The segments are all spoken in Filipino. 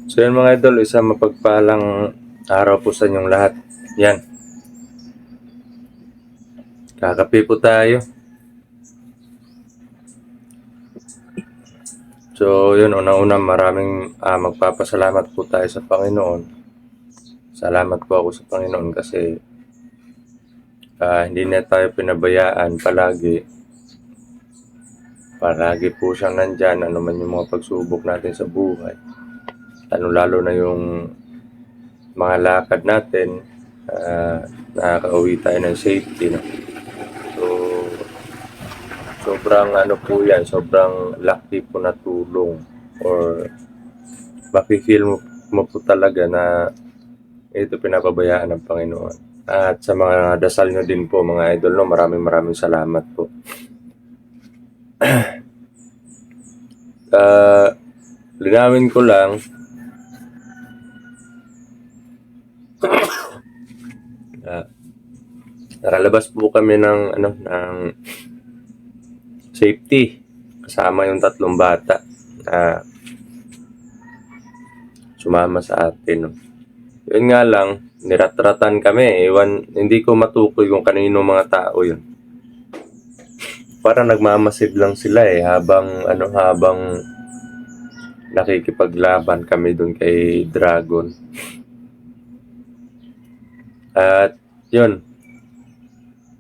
So yan mga idol, isang mapagpalang araw po sa inyong lahat. Yan, kakape po tayo. So yun, una-una maraming magpapasalamat po tayo sa Panginoon. Salamat po ako sa Panginoon kasi hindi na tayo pinabayaan palagi. Palagi po siyang nandyan, ano man yung mga pagsubok natin sa buhay. Lalo na yung mga lakad natin, nakaka-uwi tayo ng safety. No? So, sobrang sobrang lucky po na tulong or mafe-feel mo po talaga na ito pinapabayaan ng Panginoon. At sa mga dasal nyo din po mga idol, no, maraming salamat po. Linawin ko lang, nakalabas po kami ng safety kasama yung 3 bata na sumama sa atin. No. Yun nga lang, niratratan kami. Hindi ko matukoy kung kanino mga tao yun. Parang nagmamasid lang sila habang nakikipaglaban kami dun kay Dragon. At yun,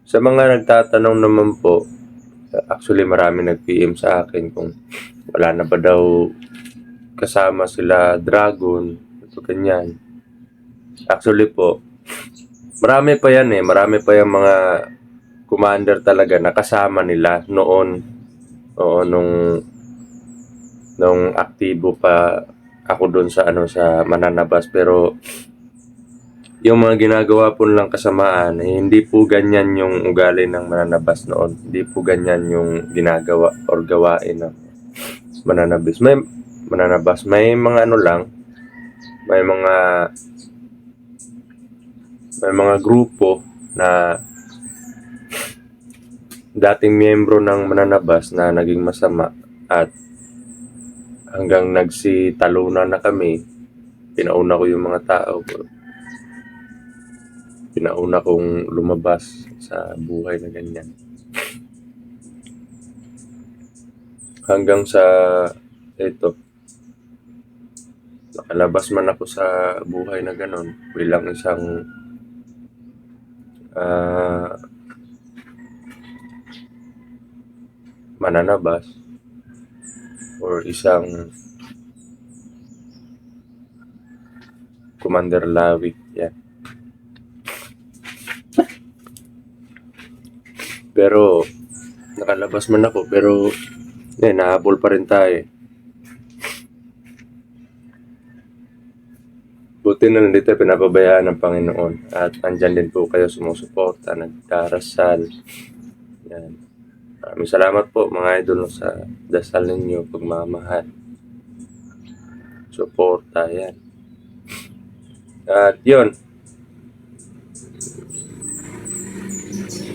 sa mga nagtatanong naman po, actually marami nag-PM sa akin kung wala na ba daw kasama sila Dragon, ito ganyan. Actually po, marami pa yung mga commander talaga na kasama nila noon. Oo, nung aktibo pa ako doon sa sa Mananabas, pero yung mga ginagawa po lang kasamaan, hindi po ganyan yung ugali ng Mananabas noon. Hindi po ganyan yung ginagawa or gawain ng Mananabas. May mga may mga grupo na dating miyembro ng Mananabas na naging masama at hanggang nagsitalunan na kami. Pinauna ko yung mga tao. Pinauna kong lumabas sa buhay na ganyan. Hanggang sa ito, nakalabas man ako sa buhay na ganon bilang isang Mananabas or isang Commander Lawi. Yan. Pero nakalabas man ako, pero nahabol pa rin tayo. Buti na lang dito pinapabayaan ng Panginoon at andyan din po kayo sumusuporta, nagdarasal. Yan. Maraming salamat po mga idol sa dasal ninyo, pagmamahal, suporta, yan. At yun,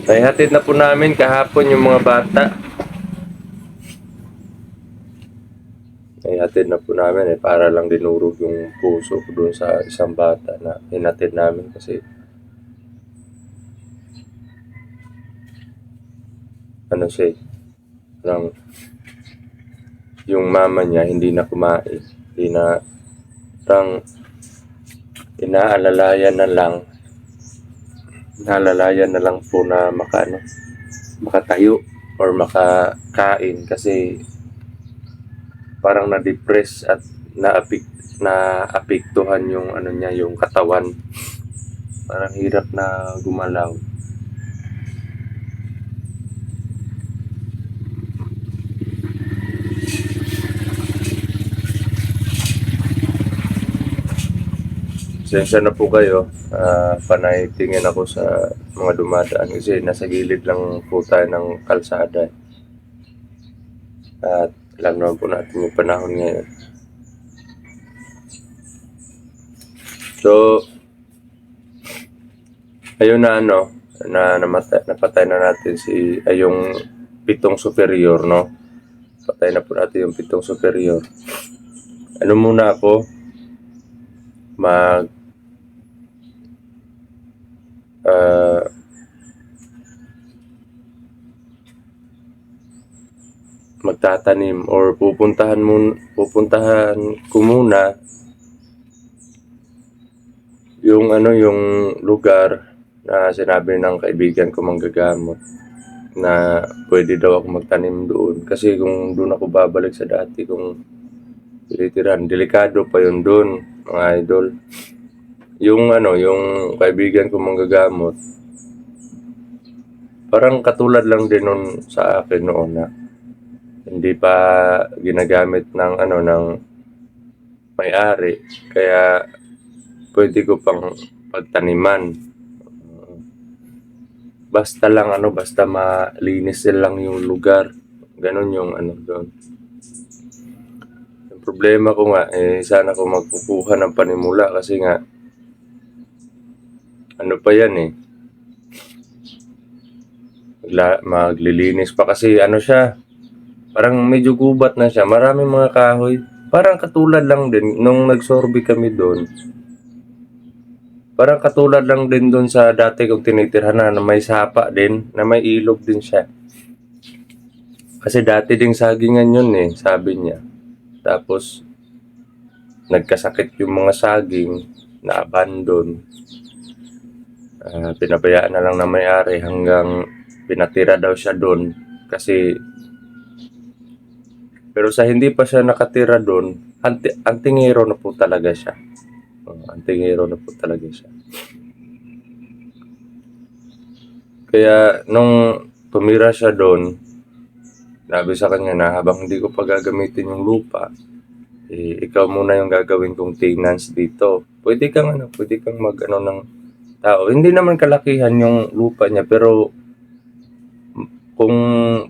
naihatid na po namin kahapon yung mga bata. Naihatid na po namin para lang dinurog yung puso ko doon sa isang bata na hinatid namin kasi yung mama niya hindi na kumain, inaalalayan na lang po na makatayo or makakain kasi parang na-depress at naapektuhan yung yung katawan. Parang hirap na gumalaw. Sensya na po kayo, panay tingin ako sa mga dumadaan kasi nasa gilid lang po tayo ng kalsada. At alam naman po natin yung panahon ngayon. So, ayun na napatay na natin yung 7 superior, no? Patay na po natin yung 7 superior. Muna ako, mag ah, magtatanim or pupuntahan ko muna yung yung lugar na sinabi ng kaibigan ko manggagamot na pwede daw ako magtanim doon. Kasi kung doon ako babalik sa dati kung tinitirahan, delikado pa yun doon, mga idol. Yung kaibigan ko manggagamot, parang katulad lang din nun sa akin noon na hindi pa ginagamit ng may-ari. Kaya pwede ko pang pagtaniman. Basta lang basta malinis lang yung lugar. Ganon yung doon. Yung problema ko nga, sana ko magkukuha ng panimula kasi nga, pa yan maglilinis pa kasi siya, parang medyo gubat na siya. Maraming mga kahoy. Parang katulad lang din nung nagsorbe kami doon. Parang katulad lang din doon sa dati kong tinitirhan na may sapa din, na may ilog din siya. Kasi dati ding sagingan yun sabi niya. Tapos, nagkasakit yung mga saging, na-abandon. Pinabayaan na lang na may-ari hanggang pinatira daw siya doon. Kasi, pero sa hindi pa siya nakatira doon, antingero na po talaga siya. Antingero na po talaga siya. Kaya nung tumira siya doon, sabi sa kanya na habang hindi ko pa gagamitin yung lupa, ikaw muna yung gagawin kong tenants dito. Pwede kang mag ng tao. Hindi naman kalakihan yung lupa niya, pero kung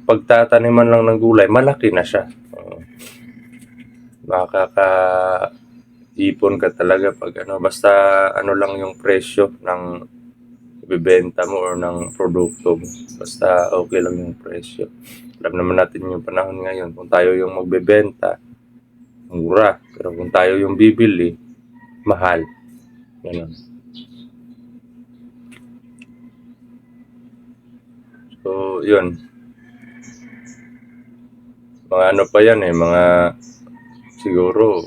pagtataniman lang ng gulay, malaki na siya. Makaka-ipon ka talaga pag basta lang yung presyo ng ibebenta mo or ng produkto mo. Basta okay lang yung presyo. Alam naman natin yung panahon ngayon, kung tayo yung magbebenta, mura. Pero kung tayo yung bibili, mahal. Ganun. So, yun. Mga pa yan mga siguro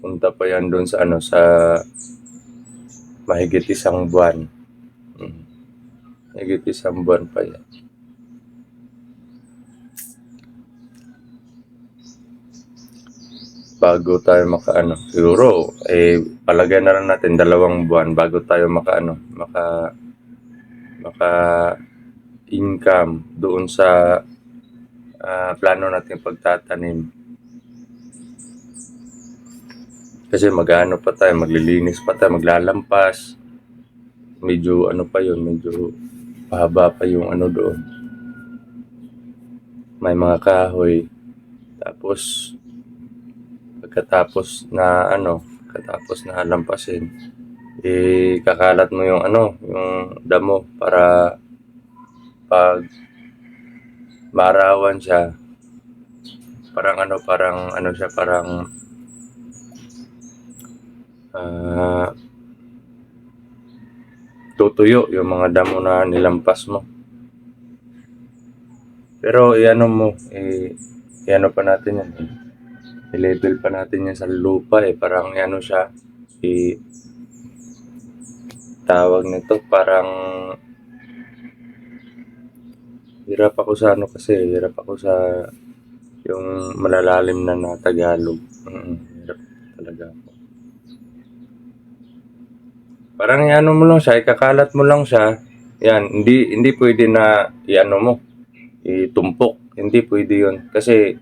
punta pa yan doon sa sa mahigit isang buwan. Mahigit isang buwan pa yan. Bago tayo siguro palagay na lang natin 2 buwan bago tayo maka income doon sa plano natin pagtatanim. Kasi pa tayo, maglilinis pa tayo, maglalampas. Medyo pa yun, medyo pahaba pa yung doon. May mga kahoy. Tapos pagkatapos na lampasin, kakalat mo yung yung damo para pag maarawan siya, parang tutuyo yung mga damo na nilampas mo. Pero mo, pa natin yan i-level pa natin yan sa lupa parang siya, tawag nito, parang hirap ako sa yung malalalim na Tagalog. Hirap talaga ako. Parang mo lang siya, ikakalat mo lang siya. Yan, hindi pwede na mo, itumpok. Hindi pwede yun. Kasi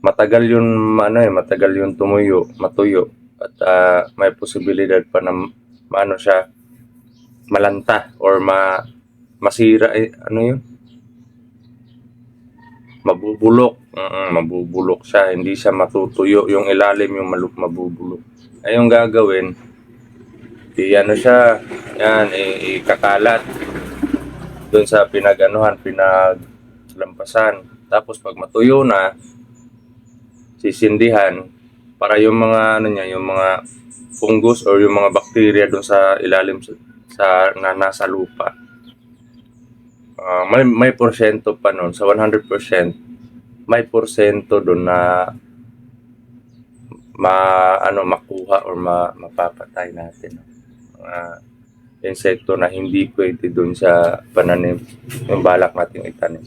matagal yun matuyo. At may posibilidad pa na siya, malanta or masira yun? Mabubulok siya, hindi siya matutuyo, yung ilalim yung mabubulok. Ay yung gagawin, siya, yan, ikakalat doon sa pinaglampasan. Tapos pag matuyo na, sisindihan para yung mga ano niya, yung mga fungus or yung mga bacteria doon sa ilalim sa na nasa lupa. May porsyento pa noon sa 100%, may porsyento doon na makuha or mapapatay natin mga insekto na hindi pwede doon sa pananim, yung balak nating itanim.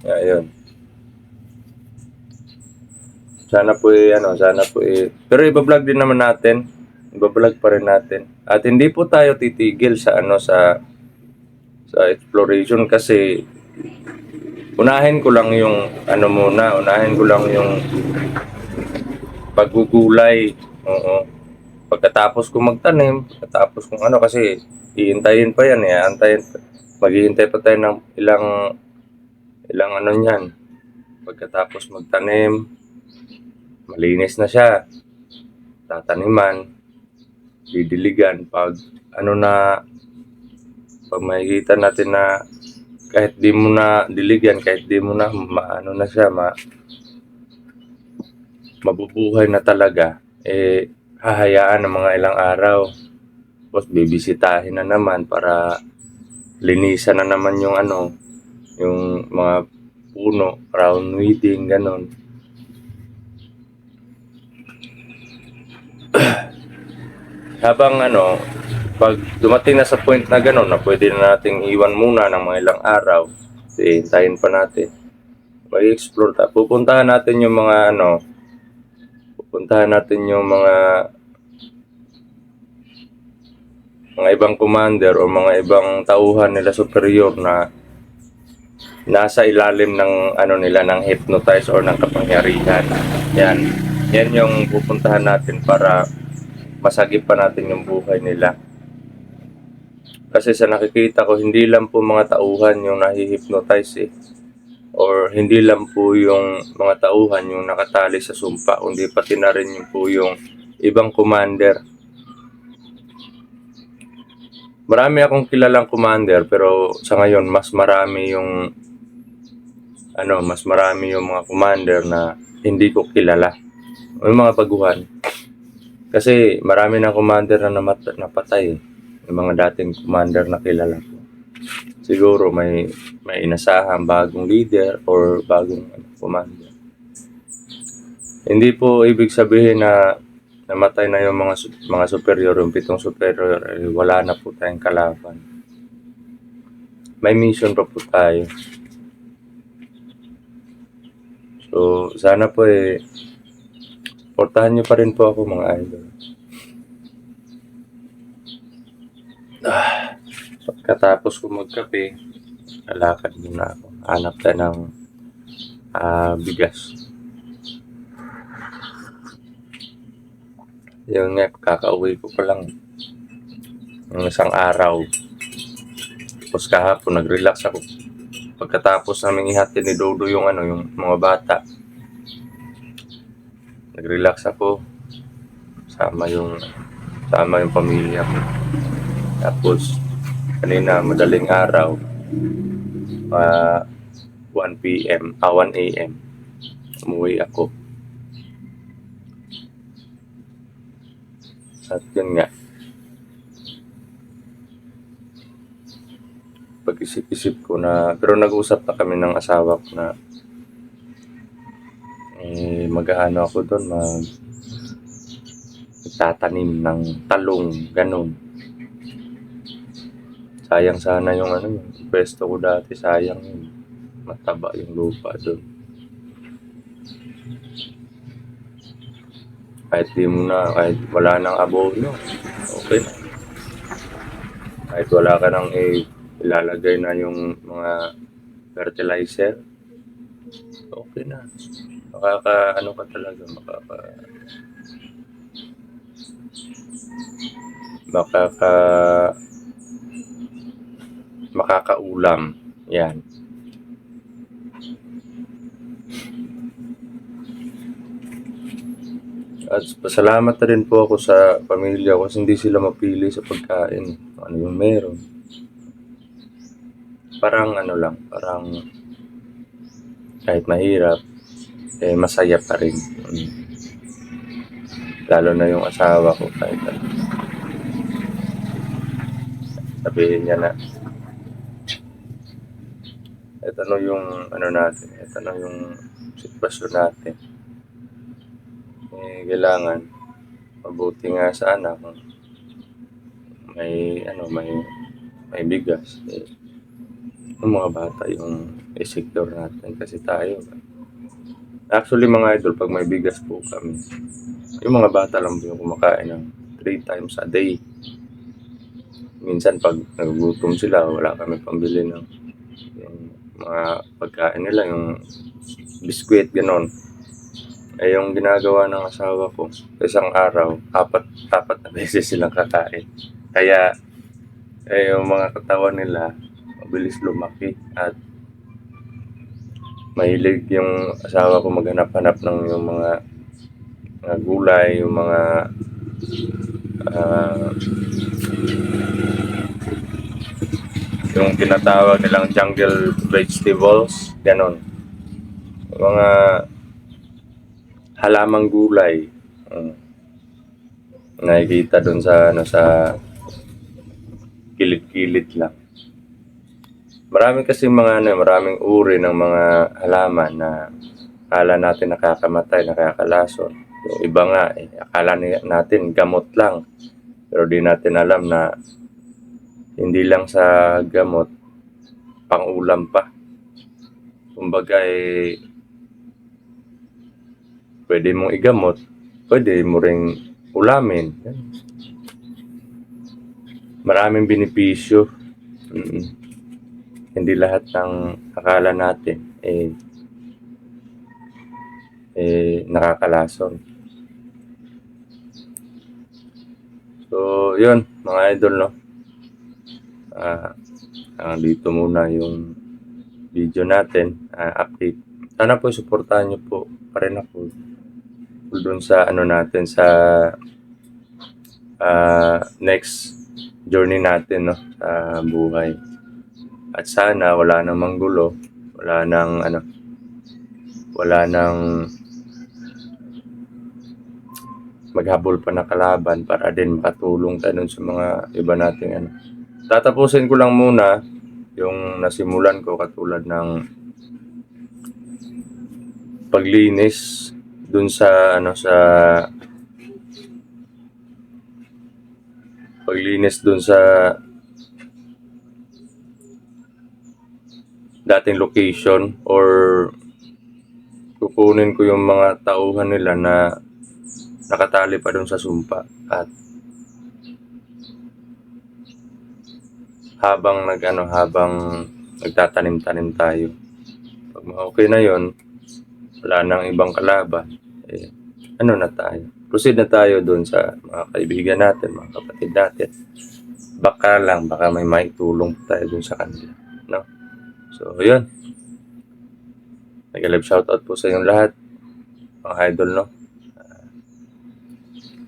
Ayun. Sana po pero iba-vlog din naman natin. Iba-vlog pa rin natin. At hindi po tayo titigil sa sa exploration kasi unahin ko lang yung paggugulay. Oo. Pagkatapos ko magtanim, pagkatapos kung kasi hihintayin pa yan maghihintay pa tayo ng ilang niyan. Pagkatapos magtanim, malinis na siya, tataniman, didiligan. Pag makikita natin na kahit di mo na diligan, kahit di mo na mabubuhay na talaga, hahayaan ng mga ilang araw. Tapos bibisitahin na naman para linisan na naman yung mga puno, crown weeding, ganon. Habang pag dumating na sa point na gano'n na pwede na nating iwan muna ng mga ilang araw, hintayin pa natin. Mag-explore tayo. Pupuntahan natin yung mga ibang commander o mga ibang tauhan nila superior na nasa ilalim ng nila ng hypnotize or ng kapangyarihan. Yan yung pupuntahan natin para masagip pa natin yung buhay nila. Kasi sa nakikita ko, hindi lang po mga tauhan yung nahihypnotize or hindi lang po yung mga tauhan yung nakatali sa sumpa, kundi pati na rin yung ibang commander. Marami akong kilalang commander pero sa ngayon mas marami yung mga commander na hindi ko kilala. Yung mga baguhan. Kasi marami na commander na napatay. Yung mga dating commander na kilala ko. Siguro may inasahang bagong leader or bagong commander. Hindi po ibig sabihin na namatay na yung mga superior, yung 7 superior, wala na po tayong kalaban. May mission pa po tayo. So, sana po supportahan nyo pa rin po ako, mga idol. Pagkatapos ko magkape, lalakad muna ako. Hanap tayo ng bigas. Yung kakauwi ko pa lang ng isang araw. Tapos kahapon, nag-relax ako. Pagkatapos namin ihatid ni Dodo yung mga bata. Nag-relax ako. Sama yung pamilya ko. Tapos, kanina madaling araw, 1 a.m. umuwi ako. At yun nga, pag-isip-isip ko pero nag-usap na kami ng asawa ko na mag-ano ako doon, magtatanim ng talong, ganun. Sayang sana yung pwesto ko dati, sayang yun. Mataba yung lupa doon. Kahit wala nang abono, okay na. Kahit wala ka nang ilalagay na yung mga fertilizer, okay na. Makakaulam. Yan. At pasalamat na rin po ako sa pamilya ko kasi hindi sila mapili sa pagkain. Ano yung meron. parang ano lang, parang kahit mahirap, masaya pa rin. Lalo na yung asawa ko, kahit sabihin niya na, ito na yung ano natin, ito na yung sitwasyon natin. Kailangan mabuti nga sana kung may bigas. Yung mga bata yung i-secure natin kasi tayo. Actually mga idol, pag may bigas po kami, yung mga bata lang po yung kumakain ng 3 times a day. Minsan pag nagugutom sila, wala kami pambili ng yung mga pagkain nila, yung biskwit, ganon. Yung ginagawa ng asawa ko, isang araw, apat na beses silang kakain. Kaya, yung mga katawan nila, mabilis lumaki at mahilig yung asawa ko maghanap-hanap ng yung mga gulay, yung mga yung tinatawag nilang jungle vegetables, ganon. Mga halamang gulay. Nakikita dun sa sa kilid-kilid lang. Maraming maraming uri ng mga halaman na akala natin nakakamatay, nakakalason. Yung iba nga, akala natin gamot lang. Pero di natin alam na hindi lang sa gamot, pang-ulam pa. Kumbaga pwede mong igamot, pwede mo ring ulamin. Maraming benepisyo. Hindi lahat ng akala natin nakakalason. So, yun mga idol, no. Dito muna yung video natin, update. Sana po suportahan niyo po pa rin ako doon sa natin sa next journey natin, no, sa buhay. At sana wala namang gulo, wala nang maghabol pa na kalaban para din makatulong tayo sa mga iba nating Tatapusin ko lang muna yung nasimulan ko, katulad ng paglinis dun sa dating location, or kukunin ko yung mga tauhan nila na nakatali pa dun sa sumpa, at habang nagtatanim-tanim tayo, pag okay na yon, wala nang ibang kalaban, proceed na tayo dun sa mga kaibigan natin, mga kapatid natin. Baka may maitulong tayo dun sa kanila, no? So, yun. Nag-live shoutout po sa inyong lahat, mga idol, no?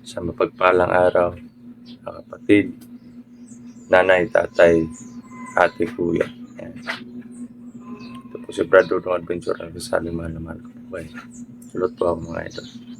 Sa mapagpalang araw, mga kapatid, nanay, tatay, ate, kuya. Ayan. Ito po si Brad Dudong Adventure, ang kasali mahal ko. Bye. Sulot po ako, mga idol.